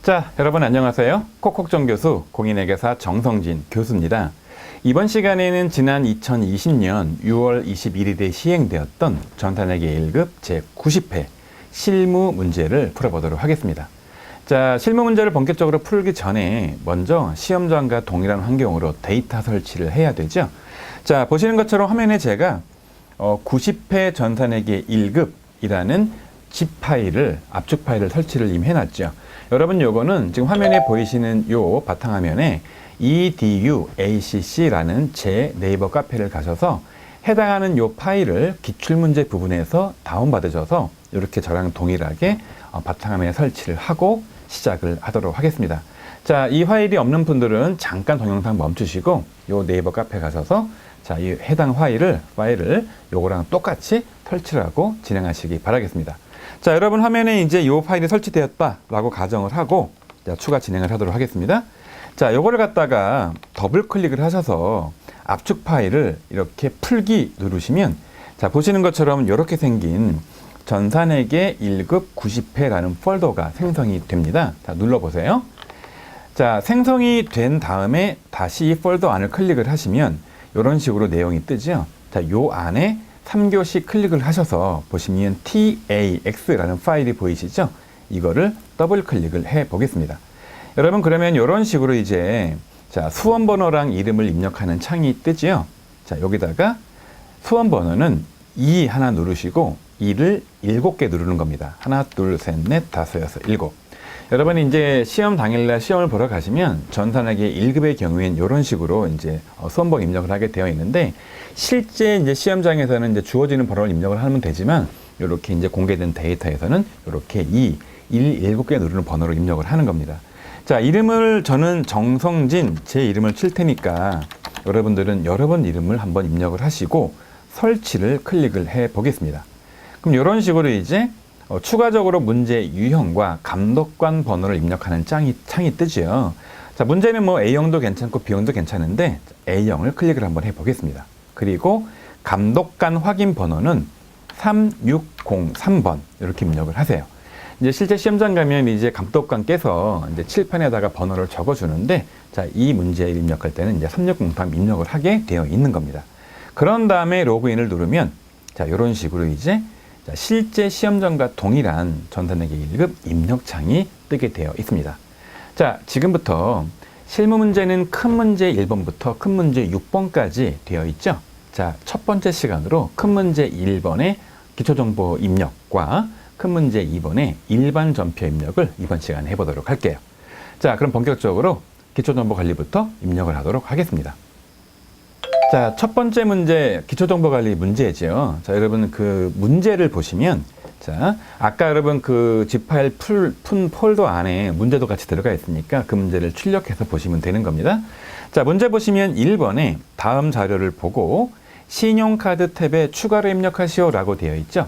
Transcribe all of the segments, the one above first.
자, 여러분 안녕하세요. 콕콕정 교수, 공인회계사 정성진 교수입니다. 이번 시간에는 지난 2020년 6월 21일에 시행되었던 전산회계 1급 제90회 실무 문제를 풀어보도록 하겠습니다. 자, 실무 문제를 본격적으로 풀기 전에 먼저 시험장과 동일한 환경으로 데이터 설치를 해야 되죠. 자, 보시는 것처럼 화면에 제가 90회 전산회계 1급이라는 zip 파일을, 압축 파일을 설치를 이미 해놨죠. 여러분 요거는 지금 화면에 보이시는 요 바탕화면에 EDUACC라는 제 네이버 카페를 가셔서 해당하는 요 파일을 기출문제 부분에서 다운받으셔서 이렇게 저랑 동일하게 바탕화면에 설치를 하고 시작을 하도록 하겠습니다. 자, 이 파일이 없는 분들은 잠깐 동영상 멈추시고 요 네이버 카페 가셔서 자, 이 해당 파일을 요거랑 똑같이 설치를 하고 진행하시기 바라겠습니다. 자, 여러분 화면에 이제 이 파일이 설치되었다라고 가정을 하고 자, 추가 진행을 하도록 하겠습니다. 자, 요거를 갖다가 더블 클릭을 하셔서 압축 파일을 이렇게 풀기 누르시면 자, 보시는 것처럼 이렇게 생긴 전산회계 1급 90회라는 폴더가 생성이 됩니다. 자, 눌러보세요. 자, 생성이 된 다음에 다시 이 폴더 안을 클릭을 하시면 이런 식으로 내용이 뜨죠. 자, 요 안에 3교시 클릭을 하셔서 보시면 TAX라는 파일이 보이시죠? 이거를 더블 클릭을 해 보겠습니다. 여러분 그러면 이런 식으로 이제 자, 수험 번호랑 이름을 입력하는 창이 뜨죠? 자, 여기다가 수험 번호는 2 하나 누르시고 2를 7개 누르는 겁니다. 하나, 둘, 셋, 넷, 다섯, 여섯, 일곱. 여러분 이제 시험 당일날 시험을 보러 가시면 전산회계 1급의 경우엔 이런 식으로 이제 수험번호 입력을 하게 되어 있는데 실제 이제 시험장에서는 이제 주어지는 번호를 입력을 하면 되지만 이렇게 이제 공개된 데이터에서는 이렇게 1, 7개 누르는 번호로 입력을 하는 겁니다. 자, 이름을 저는 정성진 제 이름을 칠 테니까 여러분들은 여러분 이름을 한번 입력을 하시고 설치를 클릭을 해 보겠습니다. 그럼 이런 식으로 이제 추가적으로 문제 유형과 감독관 번호를 입력하는 창이 뜨죠. 자, 문제는 뭐 A형도 괜찮고 B형도 괜찮은데 A형을 클릭을 한번 해보겠습니다. 그리고 감독관 확인 번호는 3603번 이렇게 입력을 하세요. 이제 실제 시험장 가면 이제 감독관께서 이제 칠판에다가 번호를 적어주는데 자, 이 문제를 입력할 때는 이제 3603 입력을 하게 되어 있는 겁니다. 그런 다음에 로그인을 누르면 자, 이런 식으로 이제 자, 실제 시험장과 동일한 전산회계 1급 입력창이 뜨게 되어 있습니다. 자, 지금부터 실무 문제는 큰 문제 1번부터 큰 문제 6번까지 되어 있죠. 자, 첫 번째 시간으로 큰 문제 1번의 기초정보 입력과 큰 문제 2번의 일반 전표 입력을 이번 시간에 해보도록 할게요. 자, 그럼 본격적으로 기초정보 관리부터 입력을 하도록 하겠습니다. 자, 첫 번째 문제, 기초정보관리 문제죠. 자, 여러분 그 문제를 보시면, 자, 아까 여러분 그 zip 파일 푼 폴더 안에 문제도 같이 들어가 있으니까 그 문제를 출력해서 보시면 되는 겁니다. 자, 문제 보시면 1번에 다음 자료를 보고 신용카드 탭에 추가로 입력하시오 라고 되어 있죠.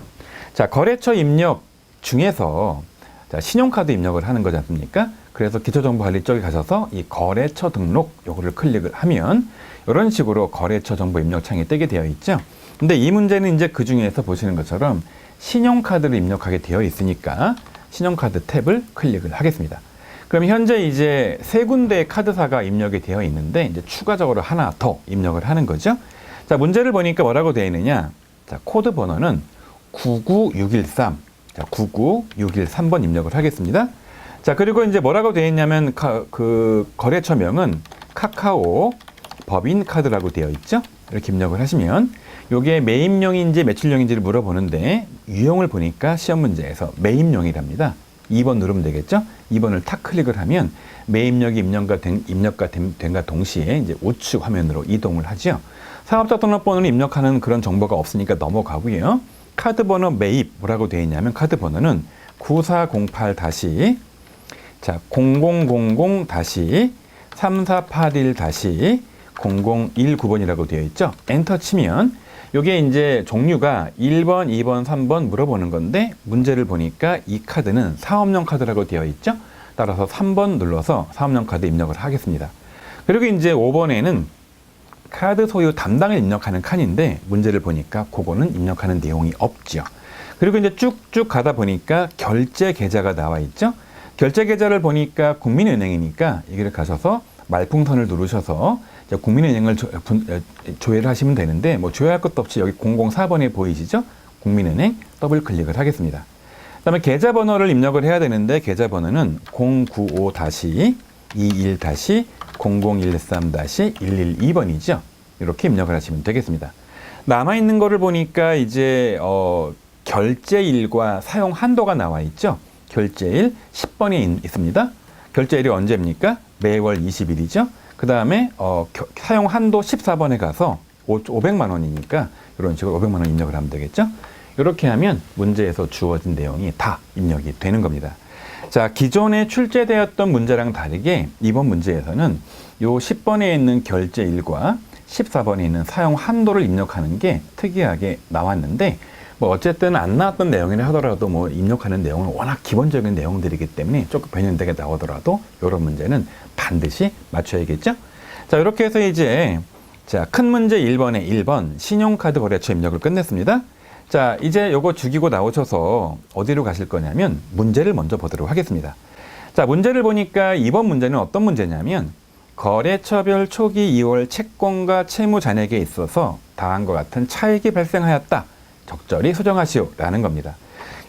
자, 거래처 입력 중에서 자, 신용카드 입력을 하는 거지 않습니까? 그래서 기초정보관리 쪽에 가셔서 이 거래처 등록 요거를 클릭을 하면 이런 식으로 거래처 정보 입력창이 뜨게 되어 있죠. 근데 이 문제는 이제 그 중에서 보시는 것처럼 신용카드를 입력하게 되어 있으니까 신용카드 탭을 클릭을 하겠습니다. 그럼 현재 이제 세 군데의 카드사가 입력이 되어 있는데 이제 추가적으로 하나 더 입력을 하는 거죠. 자, 문제를 보니까 뭐라고 되어 있느냐. 자, 코드 번호는 99613. 자, 99613번 입력을 하겠습니다. 자, 그리고 이제 뭐라고 되어 있냐면 그 거래처명은 카카오 법인카드라고 되어 있죠. 이렇게 입력을 하시면 이게 매입용인지 매출용인지를 물어보는데 유형을 보니까 시험 문제에서 매입용이랍니다. 2번 누르면 되겠죠. 2번을 탁 클릭을 하면 매입력이 입력과 된과 동시에 이제 우측 화면으로 이동을 하죠. 사업자 등록번호를 입력하는 그런 정보가 없으니까 넘어가고요. 카드 번호 매입 뭐라고 되어 있냐면 카드 번호는 9408-0000-3481- 0019번이라고 되어 있죠. 엔터 치면 이게 이제 종류가 1번, 2번, 3번 물어보는 건데 문제를 보니까 이 카드는 사업용 카드라고 되어 있죠. 따라서 3번 눌러서 사업용 카드 입력을 하겠습니다. 그리고 이제 5번에는 카드 소유 담당을 입력하는 칸인데 문제를 보니까 그거는 입력하는 내용이 없죠. 그리고 이제 쭉쭉 가다 보니까 결제 계좌가 나와 있죠. 결제 계좌를 보니까 국민은행이니까 여기를 가셔서 말풍선을 누르셔서 이제 국민은행을 조회를 하시면 되는데 뭐 조회할 것도 없이 여기 004번에 보이시죠? 국민은행 더블 클릭을 하겠습니다. 그다음에 계좌번호를 입력을 해야 되는데 계좌번호는 095-21-0013-112번이죠. 이렇게 입력을 하시면 되겠습니다. 남아있는 거를 보니까 이제 결제일과 사용 한도가 나와 있죠. 결제일 10번이 있습니다. 결제일이 언제입니까? 매월 20일이죠. 그 다음에 사용 한도 14번에 가서 500만 원이니까 이런 식으로 500만 원 입력을 하면 되겠죠. 이렇게 하면 문제에서 주어진 내용이 다 입력이 되는 겁니다. 자, 기존에 출제되었던 문제랑 다르게 이번 문제에서는 요 10번에 있는 결제일과 14번에 있는 사용 한도를 입력하는 게 특이하게 나왔는데 뭐 어쨌든 안 나왔던 내용이라 하더라도 뭐 입력하는 내용은 워낙 기본적인 내용들이기 때문에 조금 변형되게 나오더라도 이런 문제는 반드시 맞춰야겠죠. 자, 이렇게 해서 이제 자, 큰 문제 1번에 1번 신용카드 거래처 입력을 끝냈습니다. 자, 이제 요거 죽이고 나오셔서 어디로 가실 거냐면 문제를 먼저 보도록 하겠습니다. 자, 문제를 보니까 이번 문제는 어떤 문제냐면 거래처별 초기 2월 채권과 채무 잔액에 있어서 다음과 같은 차익이 발생하였다. 적절히 수정하시오. 라는 겁니다.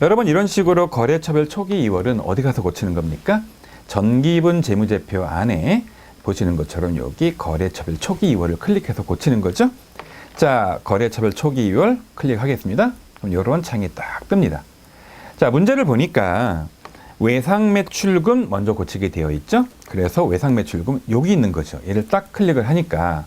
여러분 이런 식으로 거래처별 초기 2월은 어디 가서 고치는 겁니까? 전기분 재무제표 안에 보시는 것처럼 여기 거래처별 초기 2월을 클릭해서 고치는 거죠. 자, 거래처별 초기 2월 클릭하겠습니다. 그럼 이런 창이 딱 뜹니다. 자, 문제를 보니까 외상매출금 먼저 고치게 되어 있죠. 그래서 외상매출금 여기 있는 거죠. 얘를 딱 클릭을 하니까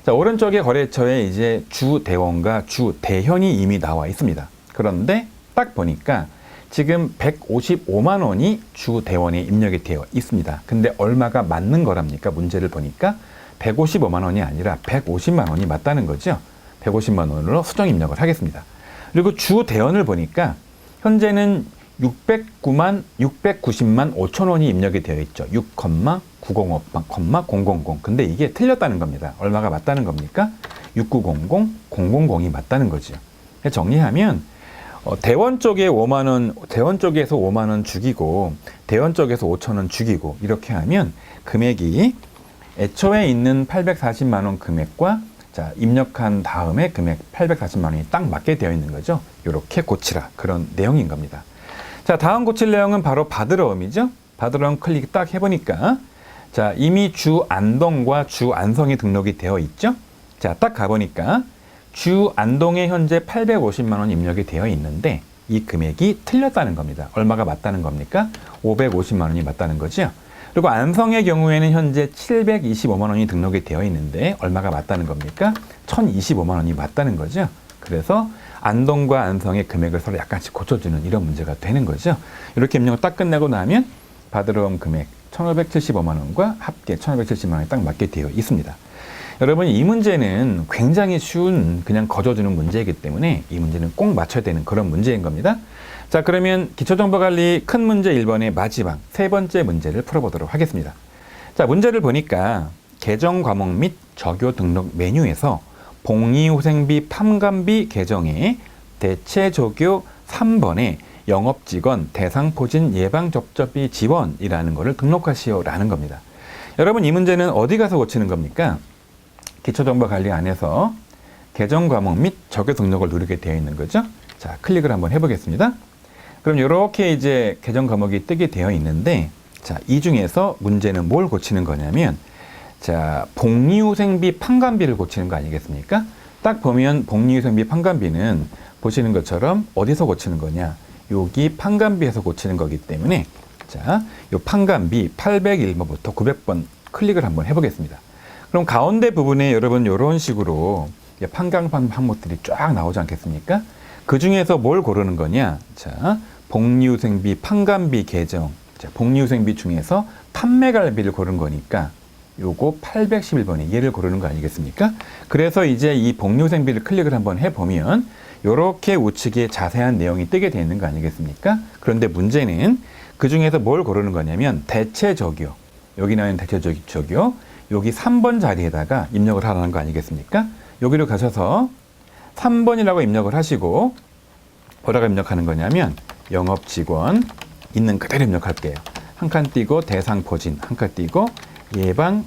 자, 오른쪽에 거래처에 이제 주대원과 주대현이 이미 나와 있습니다. 그런데 딱 보니까 지금 155만 원이 주대원에 입력이 되어 있습니다. 근데 얼마가 맞는 거랍니까? 문제를 보니까 155만 원이 아니라 150만 원이 맞다는 거죠. 150만 원으로 수정 입력을 하겠습니다. 그리고 주대원을 보니까 현재는 690만 5천 원이 입력이 되어 있죠. 6,905,000. 근데 이게 틀렸다는 겁니다. 얼마가 맞다는 겁니까? 6,900,000이 맞다는 거죠. 정리하면 대원 쪽에 5만 원, 대원 쪽에서 5만 원 죽이고 대원 쪽에서 5천 원 죽이고 이렇게 하면 금액이 애초에 있는 840만 원 금액과 자, 입력한 다음에 금액 840만 원이 딱 맞게 되어 있는 거죠. 이렇게 고치라 그런 내용인 겁니다. 자, 다음 고칠 내용은 바로 받으러움이죠. 받으러움 클릭 딱 해보니까 자, 이미 주안동과 주안성이 등록이 되어 있죠. 자, 딱 가보니까 주안동에 현재 850만 원 입력이 되어 있는데 이 금액이 틀렸다는 겁니다. 얼마가 맞다는 겁니까? 550만 원이 맞다는 거죠. 그리고 안성의 경우에는 현재 725만 원이 등록이 되어 있는데 얼마가 맞다는 겁니까? 1025만 원이 맞다는 거죠. 그래서 안동과 안성의 금액을 서로 약간씩 고쳐주는 이런 문제가 되는 거죠. 이렇게 입력을 딱 끝내고 나면 받으러온 금액 1,575만 원과 합계 1,570만 원이 딱 맞게 되어 있습니다. 여러분 이 문제는 굉장히 쉬운 그냥 거저주는 문제이기 때문에 이 문제는 꼭 맞춰야 되는 그런 문제인 겁니다. 자, 그러면 기초정보관리 큰 문제 1번의 마지막 세 번째 문제를 풀어보도록 하겠습니다. 자, 문제를 보니까 계정 과목 및 적요 등록 메뉴에서 복리후생비 팜감비 계정에 대체 적요 3번에 영업직원 대상포진 예방접촉비 지원이라는 것을 등록하시오라는 겁니다. 여러분 이 문제는 어디 가서 고치는 겁니까? 기초정보관리 안에서 계정 과목 및 적요 등록을 누르게 되어 있는 거죠. 자, 클릭을 한번 해보겠습니다. 그럼 이렇게 이제 계정 과목이 뜨게 되어 있는데 자, 이 중에서 문제는 뭘 고치는 거냐면 자, 복리후생비 팜감비를 고치는 거 아니겠습니까? 딱 보면 복리후생비 팜감비는 보시는 것처럼 어디서 고치는 거냐? 여기 팜감비에서 고치는 거기 때문에 자, 요 팜감비 801번부터 900번 클릭을 한번 해보겠습니다. 그럼 가운데 부분에 여러분 이런 식으로 팜감 항목들이 쫙 나오지 않겠습니까? 그 중에서 뭘 고르는 거냐? 자, 복리후생비 팜감비 계정. 자, 복리후생비 중에서 판매갈비를 고른 거니까 요거 811번에 얘를 고르는 거 아니겠습니까? 그래서 이제 이 복리후생비를 클릭을 한번 해보면 요렇게 우측에 자세한 내용이 뜨게 되어 있는 거 아니겠습니까? 그런데 문제는 그 중에서 뭘 고르는 거냐면 대체 적요. 여기 나오는 대체 적요. 여기 3번 자리에다가 입력을 하라는 거 아니겠습니까? 여기로 가셔서 3번이라고 입력을 하시고 뭐라고 입력하는 거냐면 영업직원 있는 그대로 입력할게요. 한 칸 띄고 대상 보진 한 칸 띄고 예방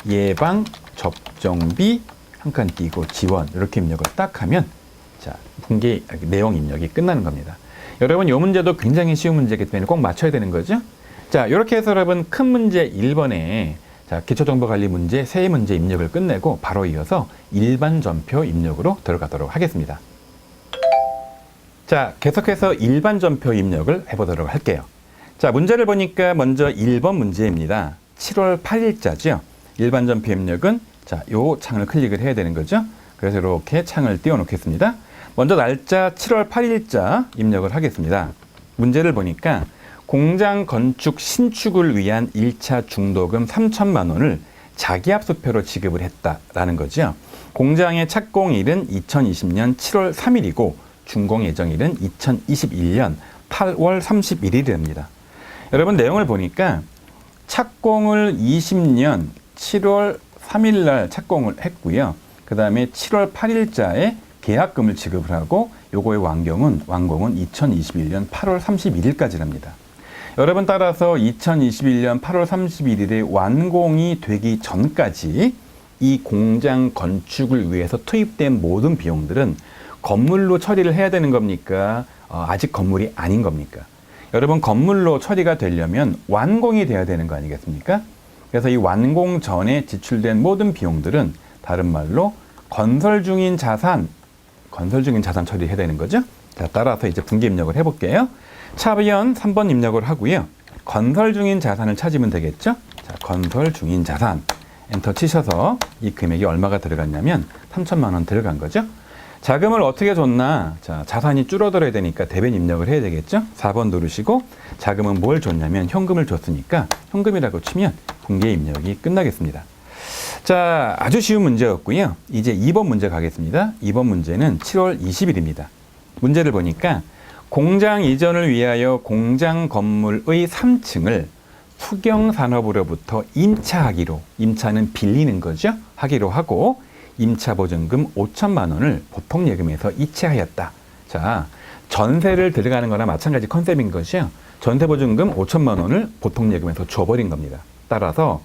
예방 접종비 한 칸 띄고 지원 이렇게 입력을 딱 하면 자 분기 내용 입력이 끝나는 겁니다. 여러분 이 문제도 굉장히 쉬운 문제이기 때문에 꼭 맞춰야 되는 거죠. 자 이렇게 해서 여러분 큰 문제 1번에 자 기초정보관리 문제 3문제 입력을 끝내고 바로 이어서 일반 전표 입력으로 들어가도록 하겠습니다. 자 계속해서 일반 전표 입력을 해보도록 할게요. 자 문제를 보니까 먼저 1번 문제입니다. 7월 8일자죠. 일반 전표 입력은 자, 요 창을 클릭을 해야 되는 거죠. 그래서 이렇게 창을 띄워 놓겠습니다. 먼저 날짜 7월 8일자 입력을 하겠습니다. 문제를 보니까 공장 건축 신축을 위한 1차 중도금 3천만 원을 자기압수표로 지급을 했다라는 거죠. 공장의 착공일은 2020년 7월 3일이고 준공 예정일은 2021년 8월 31일입니다. 여러분 내용을 보니까 착공을 20년 7월 3일 날 착공을 했고요. 그 다음에 7월 8일자에 계약금을 지급을 하고 요거의 완공은 2021년 8월 31일까지랍니다. 여러분 따라서 2021년 8월 31일에 완공이 되기 전까지 이 공장 건축을 위해서 투입된 모든 비용들은 건물로 처리를 해야 되는 겁니까? 아직 건물이 아닌 겁니까? 여러분 건물로 처리가 되려면 완공이 돼야 되는 거 아니겠습니까? 그래서 이 완공 전에 지출된 모든 비용들은 다른 말로 건설 중인 자산 처리해야 되는 거죠. 자, 따라서 이제 분기 입력을 해볼게요. 차변 3번 입력을 하고요. 건설 중인 자산을 찾으면 되겠죠. 자, 건설 중인 자산 엔터 치셔서 이 금액이 얼마가 들어갔냐면 3천만 원 들어간 거죠. 자금을 어떻게 줬나? 자, 자산이 줄어들어야 되니까 대변 입력을 해야 되겠죠. 4번 누르시고 자금은 뭘 줬냐면 현금을 줬으니까 현금이라고 치면 분기 입력이 끝나겠습니다. 자, 아주 쉬운 문제였고요. 이제 2번 문제 가겠습니다. 2번 문제는 7월 20일입니다. 문제를 보니까 공장 이전을 위하여 공장 건물의 3층을 수경산업으로부터 임차하기로, 임차는 빌리는 거죠. 하기로 하고 임차 보증금 5천만 원을 보통 예금에서 이체하였다. 자, 전세를 들어가는 거나 마찬가지 컨셉인 것이요. 전세 보증금 5천만 원을 보통 예금에서 줘버린 겁니다. 따라서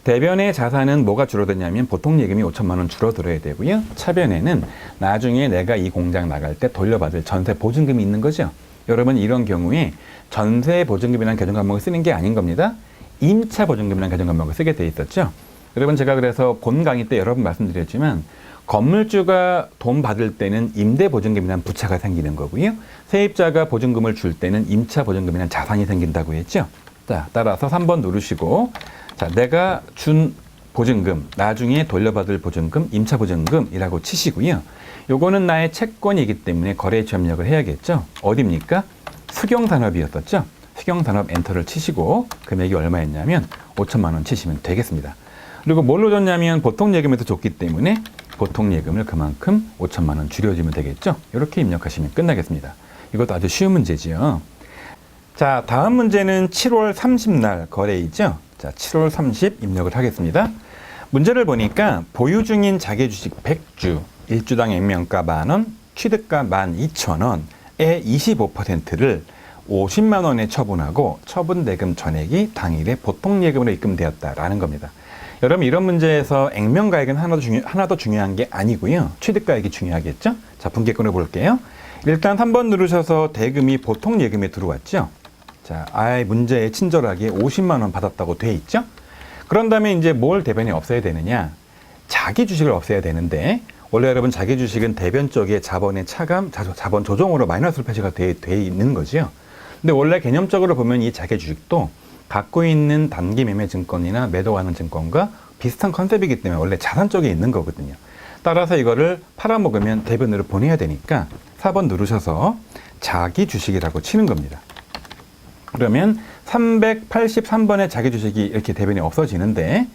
대변의 자산은 뭐가 줄어드냐면 보통 예금이 5천만 원 줄어들어야 되고요. 차변에는 나중에 내가 이 공장 나갈 때 돌려받을 전세 보증금이 있는 거죠. 여러분 이런 경우에 전세 보증금이라는 개정 과목을 쓰는 게 아닌 겁니다. 임차 보증금이라는 개정 과목을 쓰게 돼 있었죠. 여러분 제가 그래서 본 강의 때 여러 번 말씀드렸지만 건물주가 돈 받을 때는 임대보증금이라는 부채가 생기는 거고요. 세입자가 보증금을 줄 때는 임차 보증금이라는 자산이 생긴다고 했죠. 자, 따라서 3번 누르시고 자, 내가 준 보증금, 나중에 돌려받을 보증금, 임차 보증금이라고 치시고요. 요거는 나의 채권이기 때문에 거래처 입력을 해야겠죠. 어디입니까? 수경산업이었었죠. 수경산업 엔터를 치시고 금액이 얼마였냐면 5천만 원 치시면 되겠습니다. 그리고 뭘로 줬냐면 보통 예금에서 줬기 때문에 보통 예금을 그만큼 5천만 원 줄여주면 되겠죠. 이렇게 입력하시면 끝나겠습니다. 이것도 아주 쉬운 문제지요. 자, 다음 문제는 7월 30날 거래이죠. 자, 7월 30 입력을 하겠습니다. 문제를 보니까 보유 중인 자개주식 100주, 1주당 액면가 만원, 취득가 12,000원의 25%를 50만 원에 처분하고 처분 대금 전액이 당일에 보통 예금으로 입금되었다라는 겁니다. 여러분 이런 문제에서 액면가액은 하나도 중요한 게 아니고요. 취득가액이 중요하겠죠? 자, 분기권을 볼게요. 일단 3번 누르셔서 대금이 보통 예금에 들어왔죠? 자, 아예 문제에 친절하게 50만 원 받았다고 돼 있죠? 그런 다음에 이제 뭘 대변에 없애야 되느냐? 자기 주식을 없애야 되는데 원래 여러분 자기 주식은 대변 쪽에 자본의 차감, 자본 조정으로 마이너스로 표시가 돼 있는 거죠. 근데 원래 개념적으로 보면 이 자기 주식도 갖고 있는 단기 매매 증권이나 매도하는 증권과 비슷한 컨셉이기 때문에 원래 자산 쪽에 있는 거거든요. 따라서 이거를 팔아먹으면 대변으로 보내야 되니까 4번 누르셔서 자기 주식이라고 치는 겁니다. 그러면 383번의 자기 주식이 이렇게 대변이 없어지는데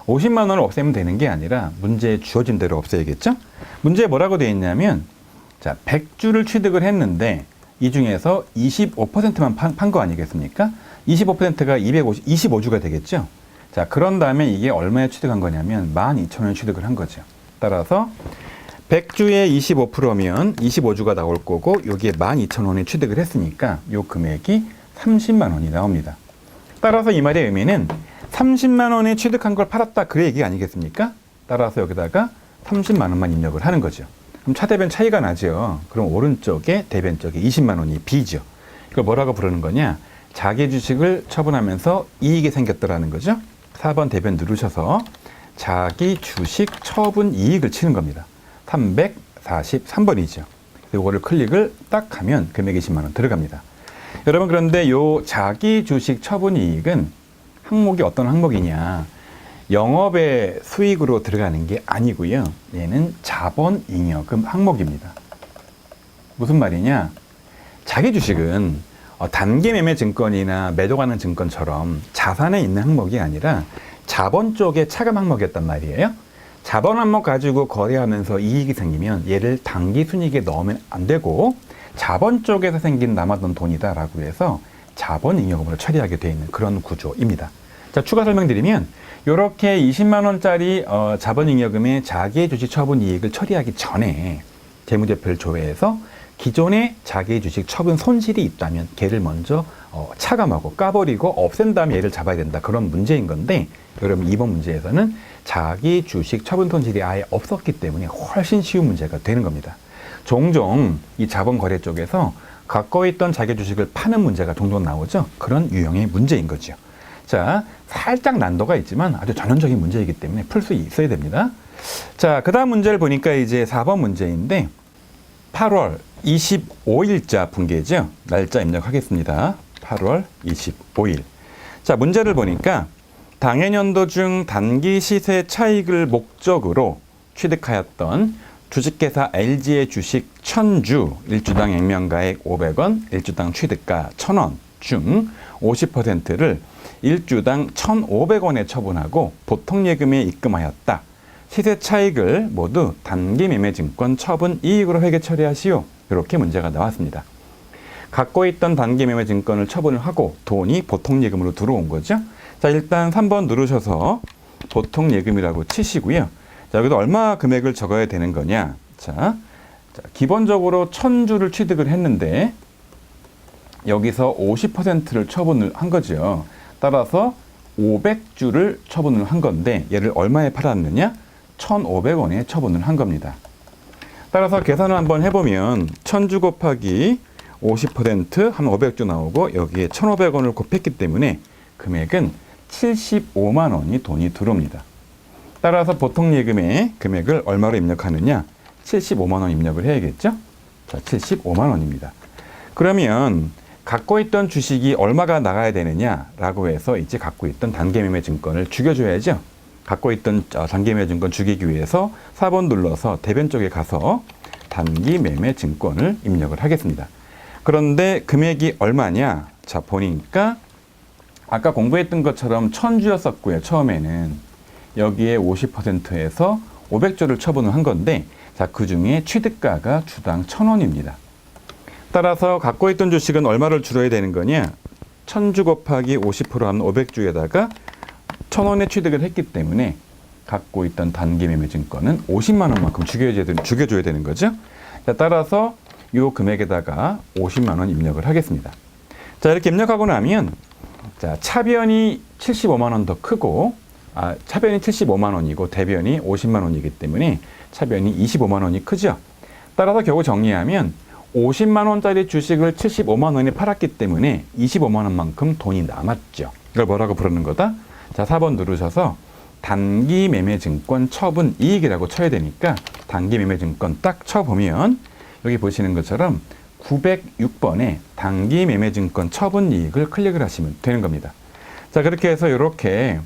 50만 원을 없애면 되는 게 아니라 문제에 주어진 대로 없애야겠죠? 문제에 뭐라고 되어 있냐면 자, 100주를 취득을 했는데 이 중에서 25%만 판 거 아니겠습니까? 25%가 25주가 되겠죠? 자, 그런 다음에 이게 얼마에 취득한 거냐면 12,000원 취득을 한 거죠. 따라서 100주에 25%면 25주가 나올 거고 여기에 12,000원에 취득을 했으니까 요 금액이 30만 원이 나옵니다. 따라서 이 말의 의미는 30만 원에 취득한 걸 팔았다, 그 얘기 아니겠습니까? 따라서 여기다가 30만 원만 입력을 하는 거죠. 그럼 차대변 차이가 나죠. 그럼 오른쪽에 대변 쪽에 20만 원이 B죠. 이걸 뭐라고 부르는 거냐? 자기 주식을 처분하면서 이익이 생겼더라는 거죠. 4번 대변 누르셔서 자기 주식 처분 이익을 치는 겁니다. 343번이죠. 이거를 클릭을 딱 하면 금액 20만 원 들어갑니다. 여러분, 그런데 요 자기 주식 처분 이익은 항목이 어떤 항목이냐? 영업의 수익으로 들어가는 게 아니고요. 얘는 자본잉여금 항목입니다. 무슨 말이냐? 자기 주식은 단기 매매 증권이나 매도가능 증권처럼 자산에 있는 항목이 아니라 자본 쪽의 차감 항목이었단 말이에요. 자본 항목 가지고 거래하면서 이익이 생기면 얘를 당기 순이익에 넣으면 안 되고 자본 쪽에서 생긴 남았던 돈이다라고 해서 자본잉여금으로 처리하게 되어 있는 그런 구조입니다. 자, 추가 설명드리면 이렇게 20만 원짜리 자본잉여금의 자기의 주식 처분 이익을 처리하기 전에 재무제표를 조회해서 기존에 자기의 주식 처분 손실이 있다면 걔를 먼저 차감하고 까버리고 없앤 다음에 얘를 잡아야 된다, 그런 문제인 건데, 여러분 이번 문제에서는 자기 주식 처분 손실이 아예 없었기 때문에 훨씬 쉬운 문제가 되는 겁니다. 종종 이 자본 거래 쪽에서 갖고 있던 자기 주식을 파는 문제가 종종 나오죠. 그런 유형의 문제인 거죠. 자, 살짝 난도가 있지만 아주 전형적인 문제이기 때문에 풀 수 있어야 됩니다. 자, 그 다음 문제를 보니까 이제 4번 문제인데 8월 25일자 분기죠. 날짜 입력하겠습니다. 8월 25일. 자, 문제를 보니까 당해년도 중 단기 시세 차익을 목적으로 취득하였던 주식회사 LG의 주식 1000주, 1주당 액면가액 500원, 1주당 취득가 1000원 중 50%를 1주당 1,500원에 처분하고 보통예금에 입금하였다. 시세 차익을 모두 단기 매매증권 처분 이익으로 회계 처리하시오. 이렇게 문제가 나왔습니다. 갖고 있던 단기 매매증권을 처분을 하고 돈이 보통예금으로 들어온 거죠. 자, 일단 3번 누르셔서 보통예금이라고 치시고요. 자, 여기도 얼마 금액을 적어야 되는 거냐. 자, 기본적으로 1000주를 취득을 했는데 여기서 50%를 처분을 한 거죠. 따라서 500주를 처분을 한 건데 얘를 얼마에 팔았느냐? 1,500원에 처분을 한 겁니다. 따라서 계산을 한번 해보면 1000주 곱하기 50% 한 500주 나오고 여기에 1,500원을 곱했기 때문에 금액은 75만 원이 돈이 들어옵니다. 따라서 보통예금의 금액을 얼마로 입력하느냐? 75만 원 입력을 해야겠죠? 자, 75만 원입니다. 그러면 갖고 있던 주식이 얼마가 나가야 되느냐라고 해서 이제 갖고 있던 단기매매 증권을 죽여줘야죠. 갖고 있던 단기매매 증권 죽이기 위해서 4번 눌러서 대변 쪽에 가서 단기매매 증권을 입력을 하겠습니다. 그런데 금액이 얼마냐? 자, 보니까 아까 공부했던 것처럼 1000주였었고요. 처음에는 여기에 50%에서 500주를 처분을 한 건데, 자, 그 중에 취득가가 주당 1,000원입니다. 따라서 갖고 있던 주식은 얼마를 줄여야 되는 거냐? 1000주 곱하기 50%한 500주에다가 1,000원에 취득을 했기 때문에 갖고 있던 단기 매매 증권은 50만 원만큼 죽여줘야 되는 거죠. 자, 따라서 이 금액에다가 50만 원 입력을 하겠습니다. 자, 이렇게 입력하고 나면 자, 차변이 75만 원 더 크고 차변이 75만 원이고 대변이 50만 원이기 때문에 차변이 25만 원이 크죠. 따라서 결국 정리하면 50만 원짜리 주식을 75만 원에 팔았기 때문에 25만 원만큼 돈이 남았죠. 이걸 뭐라고 부르는 거다? 자, 4번 누르셔서 단기 매매 증권 처분 이익이라고 쳐야 되니까 단기 매매 증권 딱 쳐보면 여기 보시는 것처럼 906번에 단기 매매 증권 처분 이익을 클릭을 하시면 되는 겁니다. 자, 그렇게 해서 이렇게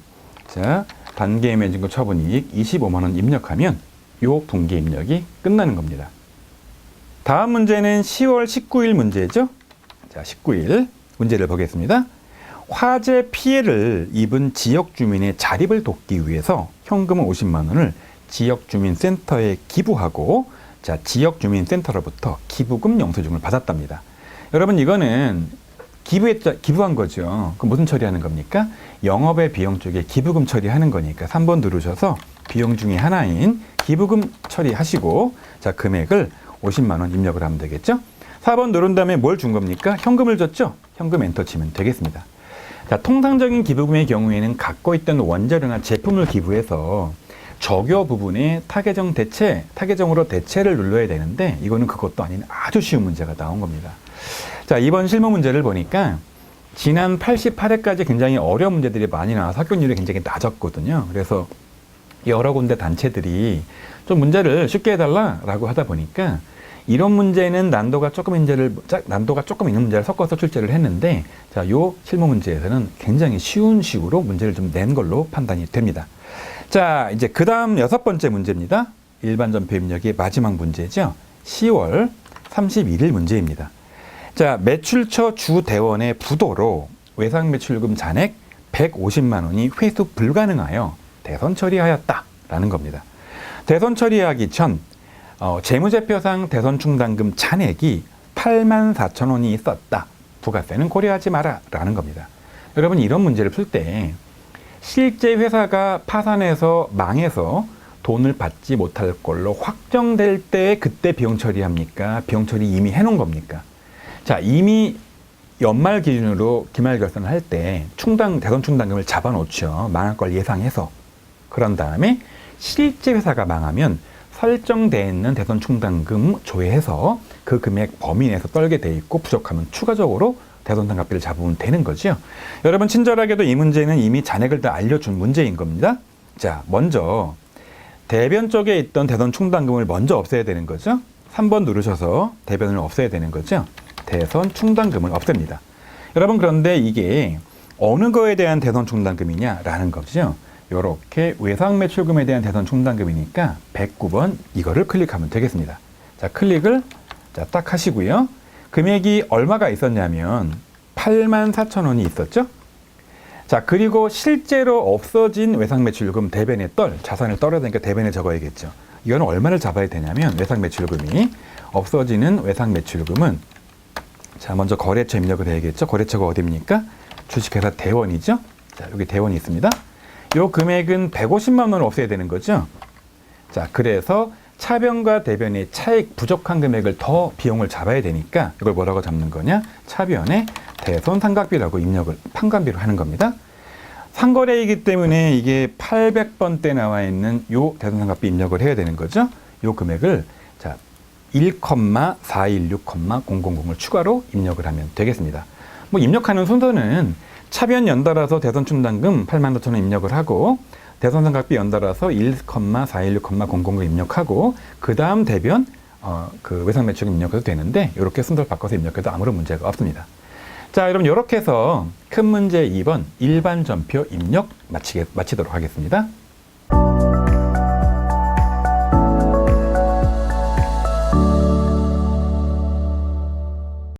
자, 단기 매매 증권 처분 이익 25만 원 입력하면 요 분기 입력이 끝나는 겁니다. 다음 문제는 10월 19일 문제죠. 자, 19일 문제를 보겠습니다. 화재 피해를 입은 지역 주민의 자립을 돕기 위해서 현금 50만 원을 지역주민센터에 기부하고 자, 지역주민센터로부터 기부금 영수증을 받았답니다. 여러분, 이거는 기부한 거죠. 그럼 무슨 처리하는 겁니까? 영업의 비용 쪽에 기부금 처리하는 거니까 3번 누르셔서 비용 중에 하나인 기부금 처리하시고 자, 금액을 50만 원 입력을 하면 되겠죠? 4번 누른 다음에 뭘 준 겁니까? 현금을 줬죠? 현금 엔터 치면 되겠습니다. 자, 통상적인 기부금의 경우에는 갖고 있던 원자료나 제품을 기부해서 적요 부분에 타계정으로 대체를 눌러야 되는데 이거는 그것도 아닌 아주 쉬운 문제가 나온 겁니다. 자, 이번 실무 문제를 보니까 지난 88회까지 굉장히 어려운 문제들이 많이 나와서 합격률이 굉장히 낮았거든요. 그래서 여러 군데 단체들이 좀 문제를 쉽게 해달라라고 하다 보니까 이런 문제는 난도가 조금 있는 문제를 섞어서 출제를 했는데, 자, 요 실무 문제에서는 굉장히 쉬운 식으로 문제를 좀 낸 걸로 판단이 됩니다. 자, 이제 그 다음 6번째 문제입니다. 일반 전표 입력의 마지막 문제죠. 10월 31일 문제입니다. 자, 매출처 주대원의 부도로 외상매출금 잔액 150만 원이 회수 불가능하여 대선 처리하였다라는 겁니다. 대선 처리하기 전 재무제표상 대선 충당금 잔액이 8만 4천 원이 있었다. 부가세는 고려하지 마라 라는 겁니다. 여러분, 이런 문제를 풀 때 실제 회사가 파산해서 망해서 돈을 받지 못할 걸로 확정될 때 그때 비용 처리합니까? 비용 처리 이미 해놓은 겁니까? 자, 이미 연말 기준으로 기말 결산을 할 때 대선 충당금을 잡아놓죠. 망할 걸 예상해서. 그런 다음에 실제 회사가 망하면 설정되어 있는 대선 충당금 조회해서 그 금액 범위 내에서 떨게 돼 있고 부족하면 추가적으로 대선 상각비를 잡으면 되는 거죠. 여러분, 친절하게도 이 문제는 이미 잔액을 다 알려준 문제인 겁니다. 자, 먼저 대변 쪽에 있던 대선 충당금을 먼저 없애야 되는 거죠. 3번 누르셔서 대변을 없애야 되는 거죠. 대선 충당금을 없앱니다. 여러분, 그런데 이게 어느 거에 대한 대선 충당금이냐라는 거죠. 이렇게 외상매출금에 대한 대선 충당금이니까 109번 이거를 클릭하면 되겠습니다. 자, 클릭을 딱 하시고요. 금액이 얼마가 있었냐면 8만 4천 원이 있었죠. 자, 그리고 실제로 없어진 외상매출금 대변에 자산을 떨어야 되니까 대변에 적어야겠죠. 이거는 얼마를 잡아야 되냐면 외상매출금이 없어지는 외상매출금은, 자, 먼저 거래처 입력을 해야겠죠. 거래처가 어디입니까? 주식회사 대원이죠. 자, 여기 대원이 있습니다. 요 금액은 150만 원을 없애야 되는 거죠. 자, 그래서 차변과 대변의 차익 부족한 금액을 더 비용을 잡아야 되니까 이걸 뭐라고 잡는 거냐? 차변의 대손 상각비라고 판관비로 하는 겁니다. 상거래이기 때문에 이게 800번대 나와 있는 요 대손 상각비 입력을 해야 되는 거죠. 요 금액을 자 1,4160,000을 추가로 입력을 하면 되겠습니다. 뭐 입력하는 순서는 차변 연달아서 대선 충당금 84,000원 입력을 하고 대선 상각비 연달아서 1,4160,000을 입력하고 그 다음 대변 그 외상매출금 입력해도 되는데 이렇게 순서를 바꿔서 입력해도 아무런 문제가 없습니다. 자, 여러분, 이렇게 해서 큰 문제 2번 일반 전표 입력 마치도록 하겠습니다.